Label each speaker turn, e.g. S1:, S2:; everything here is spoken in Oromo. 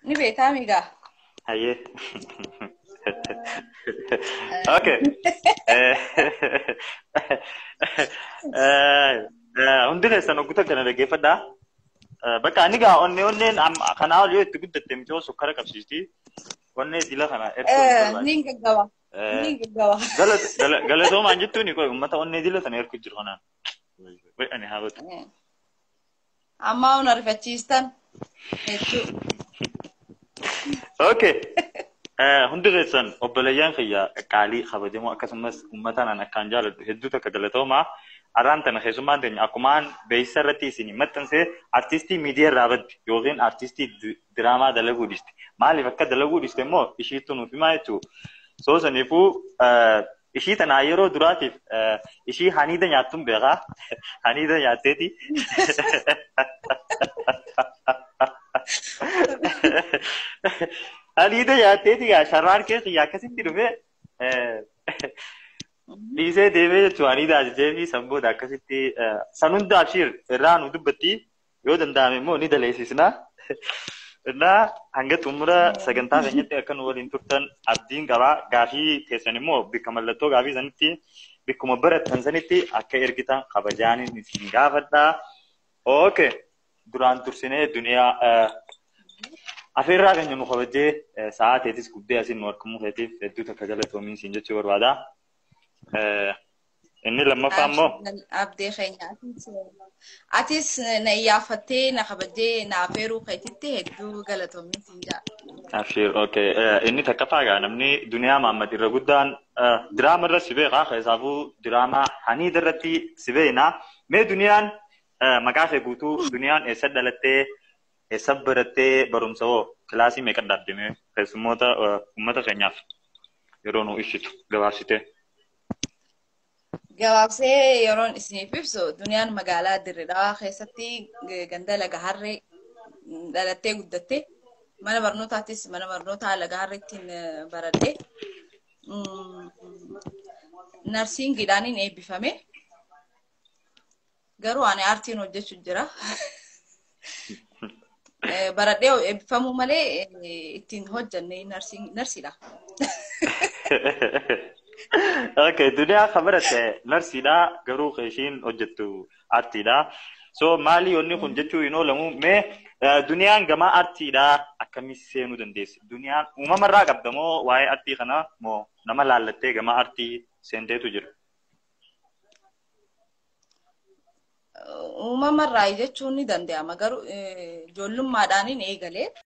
S1: Ni beekama egaa.
S2: Hayyee. Okay. Eh, hundi keessan oggota kana dhaggeeffadhaa. Bakka ani gaa onneen kanaa yoo itti guddatte mitoo sukkara qabsiisti. Onnee dila kana erguun barbaada.
S1: Ni gaggawa. Ni gaggawa.
S2: Galatoomaan jettuun koo uummata onnee dila sana ergu jiru kanaan. Ani haabatu.
S1: Amma on arifachiistan hedduu.
S2: Okay. Hundi keessan obboleeyyan kiyya qaalii kabajamoo akkasumas uummataan akkaan jaaladhu hedduu takka galatoomaa. Araan tana keessummaan teenya akkumaan beeksisa irratti isin maxxansee artistii miidiyaa irraa baddi yookiin artistii diraamaa dalaguu dhiiste. Maaliif akka dalaguu dhiiste immoo ishiitu nuuf himaa jechuudha. Soo saniifuu ishii tanaa yeroo duraatiif ishii haniida nyaattuun beekaa. Haniida nyaatteeti. Haniida nyaatteeti gaa sharraan keessa akkasitti dhufee dhiisee deemee jechuun haniida ajajee fi sanboota akkasitti san hunda abshir irraa nu dubbatti yoo danda'ame immoo ni daleessisna. Irraa hanga xumura sagantaa keenyatti akka nu waliin turtan abdiin qabaa. Gaafii keessan immoo bikka mallattoo gaafii sanitti bikkuma barattan sanitti akka ergitan kabajaan isin gaafadhaa. Okay. Duraan tursinee duniyaa afeerraa keenya nu kabajee sa'aateetis guddee asiin nu argamuu keetiif hedduu takka galatoomiin siin jechuu barbaada. Inni lammaffaa immoo
S1: Abdee keenya atis na iyyaafattee na kabajee na afeeruu keetitti hedduu galatoomiin siin jaa.
S2: Abshir, okay. Inni takkaffaa gaa namni duniyaa Mahammad irra guddaan diraama irra si beekaa keessaafuu diraamaa haniida irratti si beeknaa. Mee duniyaan maqaa kee guutuu duniyaan eessa dhalattee eessa barattee barumsa hoo kilaasii meeqa dhaabbimee keessummoota uummata keenyaaf yeroo nu ibsitu gabaabsitee.
S1: Gabaabsee yeroon isiniif ibsu duniyaan magaalaa Dirredawaa keessatti ganda Laga Harree dhalattee guddatte. Mana barnootaatis mana barnootaa Laga Harreettiin baradhee narsiingiidhaaniin eebbifame. Garuu ani aartiin hojjechuuf jira. Baradhee eebbifamuu malee ittiin hojjanne narsiidha.
S2: Okay, duniyaa kabaratte narsiidha garuu ishiin hojjettu aartiidha. So maali onni kun jechuu hin oolamu mee duniyaan gama aartiidha akkamitti seenuu dandeessi? Duniyaan uumamarraa qabda moo waa'ee aartii kana moo nama laallattee gama aartii seenteetu jira?
S1: Uumamarraa jechuun ni danda'ama garuu ijoollummaadhaan eegalee